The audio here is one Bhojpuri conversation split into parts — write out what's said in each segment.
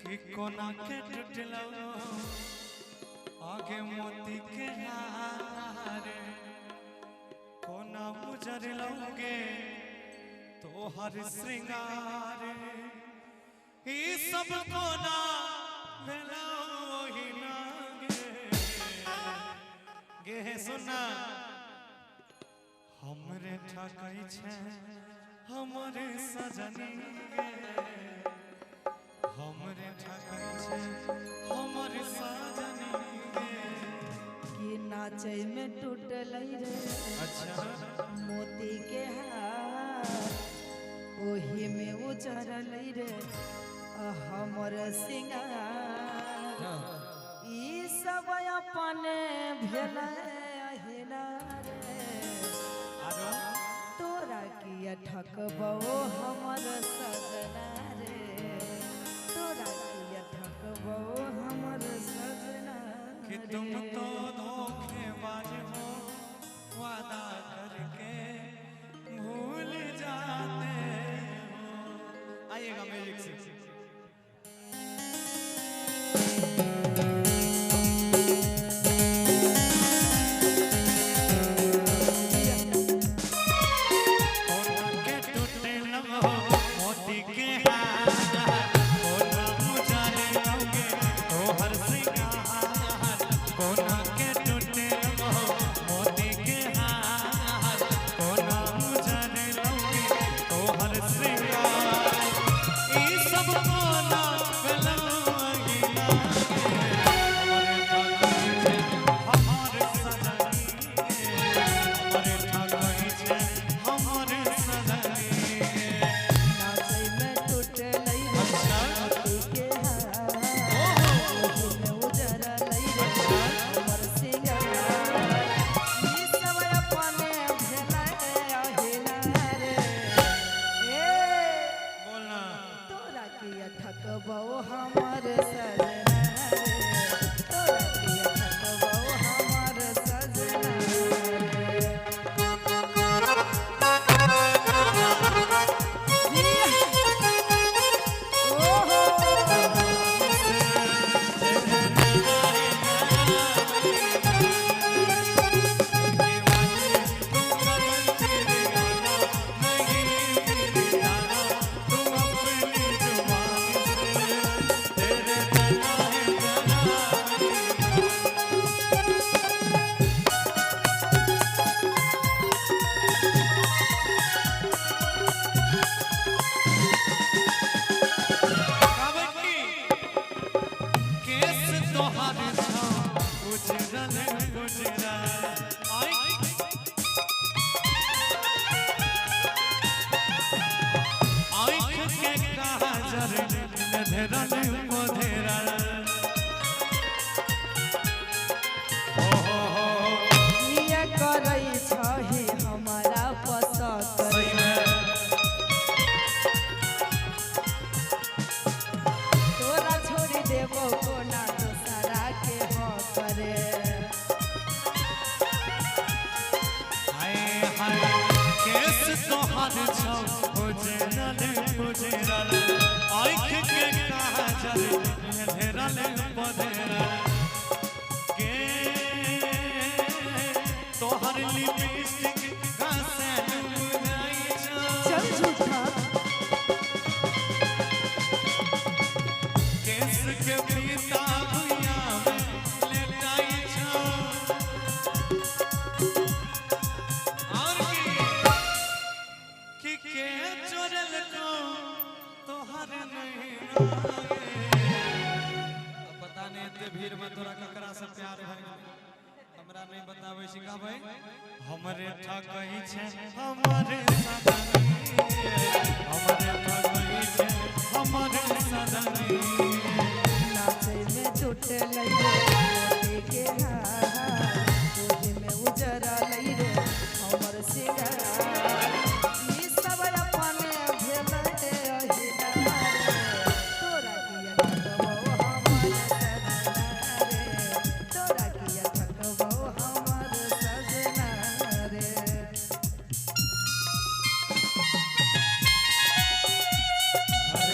कि कोना के टूटलो आगे मोती के हार कोना उजर लोगे तो हर श्रृंगार ही सब कोना भेलो ही ना गे सुना हमरे ठकाई छे हमरे सजनी गे हमरे ठकाई छे हमरे सजनी गे कि नाचे में टूटल रे अच्छा मोती के हार ओही में उजरल रे हमर सिंगार ई सब अपने भेलै अहिना रे आरो तोरा किया ठकबो हमर सजना रे तोरा किया ठकबो हमर सजना कि तुम तो धोखेबाज हो वादा करके भूल जाते हो। आइएगा म्यूजिक से भीड़ में तोरा ककरा से प्यार है हमरा नहीं बतावे सिखावे हमरे ठकई छे हमरे सजनी हमरे ठकई छे हमरे सजनी नाचे में टूटल रे मोती के हार ओही में उजरल रे हमर सिंगार ई सब अपने भेलै अहिना रे तोरा किया ठकबो हमर सजना रे तोरा किया ठकबो हमर सजना रे हर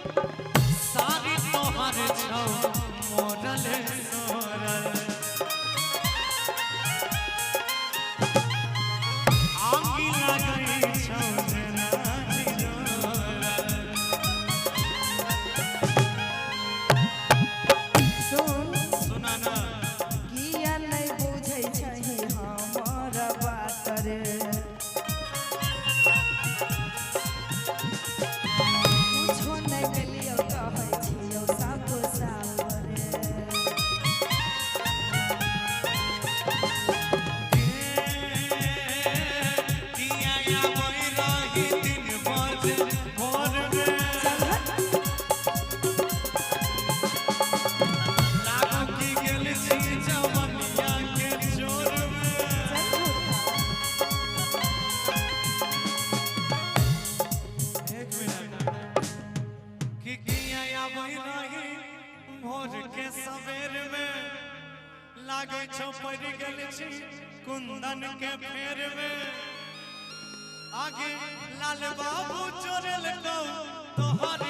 सारी तोहर छौ मोरल सोरल आंगी लगई छौ जेना निरोरल सुना ना किया नहीं बुझै छही हमर बात रे कुछो नहीं मिलियो कहै छियो साफ साफ रे किया या वही रही दिन बजे भोर में लागो की गेल छी जवनिया के जोर में एक मिनट कि किया या वही रही भोर के सवेर में लागे छौ पड़ गेल छी कुंदन के फेर में आगे लाल बाबू चोरल गौ तोहर